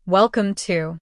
Welcome to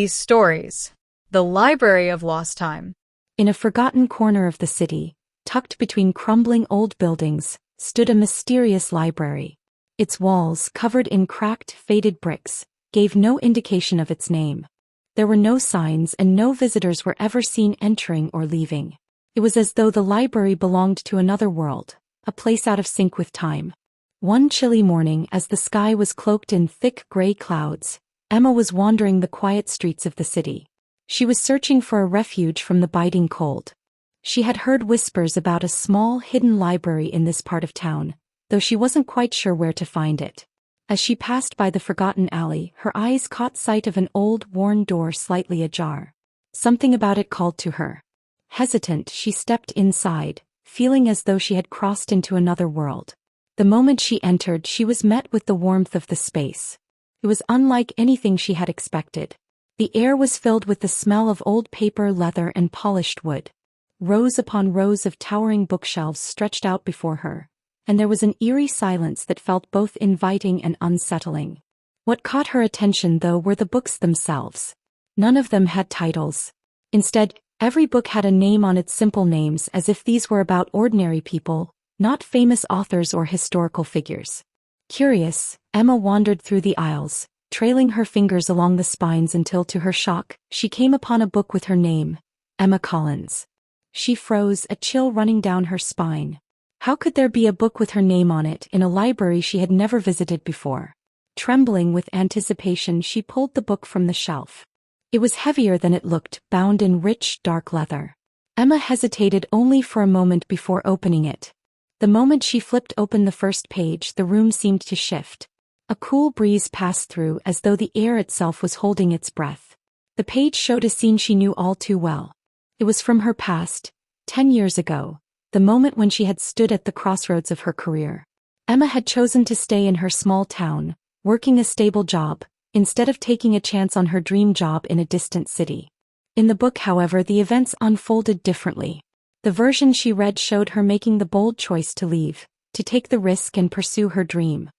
Stories, the Library of Lost Time. In a forgotten corner of the city, tucked between crumbling old buildings, stood a mysterious library. Its walls, covered in cracked, faded bricks, gave no indication of its name. There were no signs and no visitors were ever seen entering or leaving. It was as though the library belonged to another world, a place out of sync with time. One chilly morning, as the sky was cloaked in thick gray clouds, Emma was wandering the quiet streets of the city. She was searching for a refuge from the biting cold. She had heard whispers about a small, hidden library in this part of town, though she wasn't quite sure where to find it. As she passed by the forgotten alley, her eyes caught sight of an old, worn door slightly ajar. Something about it called to her. Hesitant, she stepped inside, feeling as though she had crossed into another world. The moment she entered, she was met with the warmth of the space. It was unlike anything she had expected. The air was filled with the smell of old paper, leather, and polished wood. Rows upon rows of towering bookshelves stretched out before her, and there was an eerie silence that felt both inviting and unsettling. What caught her attention, though, were the books themselves. None of them had titles. Instead, every book had a name on its simple names, as if these were about ordinary people, not famous authors or historical figures. Curious, Emma wandered through the aisles, trailing her fingers along the spines until, to her shock, she came upon a book with her name, Emma Collins. She froze, a chill running down her spine. How could there be a book with her name on it in a library she had never visited before? Trembling with anticipation, she pulled the book from the shelf. It was heavier than it looked, bound in rich, dark leather. Emma hesitated only for a moment before opening it. The moment she flipped open the first page, the room seemed to shift. A cool breeze passed through, as though the air itself was holding its breath. The page showed a scene she knew all too well. It was from her past, 10 years ago, the moment when she had stood at the crossroads of her career. Emma had chosen to stay in her small town, working a stable job, instead of taking a chance on her dream job in a distant city. In the book, however, the events unfolded differently. The version she read showed her making the bold choice to leave, to take the risk and pursue her dream.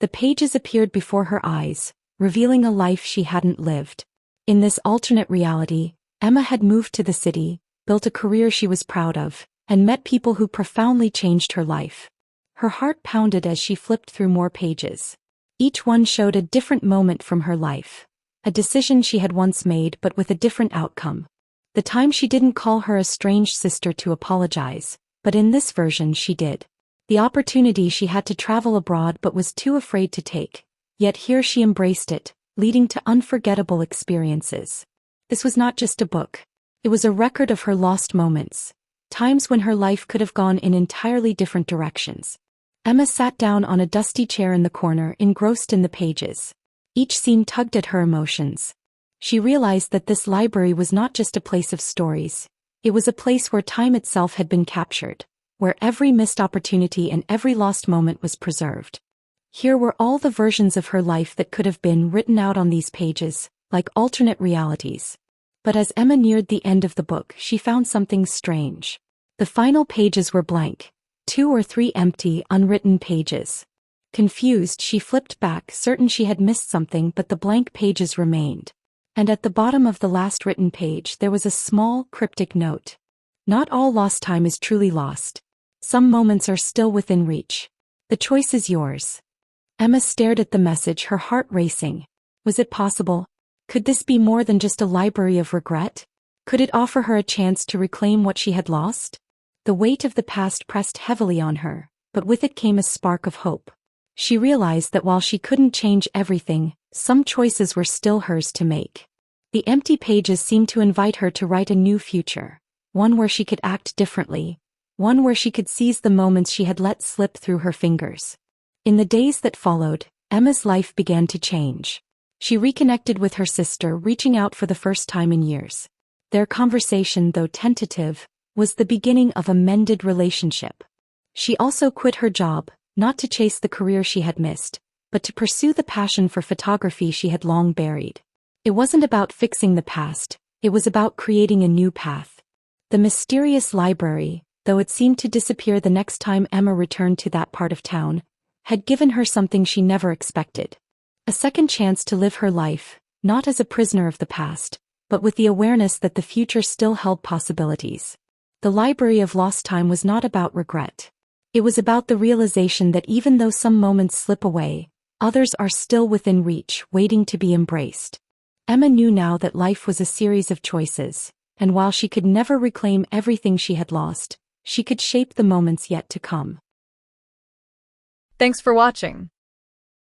The pages appeared before her eyes, revealing a life she hadn't lived. In this alternate reality, Emma had moved to the city, built a career she was proud of, and met people who profoundly changed her life. Her heart pounded as she flipped through more pages. Each one showed a different moment from her life, a decision she had once made but with a different outcome. The time she didn't call her estranged sister to apologize, but in this version she did. The opportunity she had to travel abroad but was too afraid to take, yet here she embraced it, leading to unforgettable experiences. This was not just a book. It was a record of her lost moments, times when her life could have gone in entirely different directions. Emma sat down on a dusty chair in the corner, engrossed in the pages. Each scene tugged at her emotions. She realized that this library was not just a place of stories. It was a place where time itself had been captured, where every missed opportunity and every lost moment was preserved. Here were all the versions of her life that could have been written out on these pages, like alternate realities. But as Emma neared the end of the book, she found something strange. The final pages were blank, 2 or 3 empty, unwritten pages. Confused, she flipped back, certain she had missed something, but the blank pages remained. And at the bottom of the last written page there was a small, cryptic note. Not all lost time is truly lost. Some moments are still within reach. The choice is yours. Emma stared at the message, her heart racing. Was it possible? Could this be more than just a library of regret? Could it offer her a chance to reclaim what she had lost? The weight of the past pressed heavily on her, but with it came a spark of hope. She realized that while she couldn't change everything, some choices were still hers to make. The empty pages seemed to invite her to write a new future, one where she could act differently, one where she could seize the moments she had let slip through her fingers. In the days that followed, Emma's life began to change. She reconnected with her sister, reaching out for the first time in years. Their conversation, though tentative, was the beginning of a mended relationship. She also quit her job, not to chase the career she had missed, but to pursue the passion for photography she had long buried. It wasn't about fixing the past, it was about creating a new path. The mysterious library, though it seemed to disappear the next time Emma returned to that part of town, had given her something she never expected. A second chance to live her life, not as a prisoner of the past, but with the awareness that the future still held possibilities. The Library of Lost Time was not about regret. It was about the realization that even though some moments slip away, others are still within reach, waiting to be embraced. Emma knew now that life was a series of choices, and while she could never reclaim everything she had lost, she could shape the moments yet to come. Thanks for watching.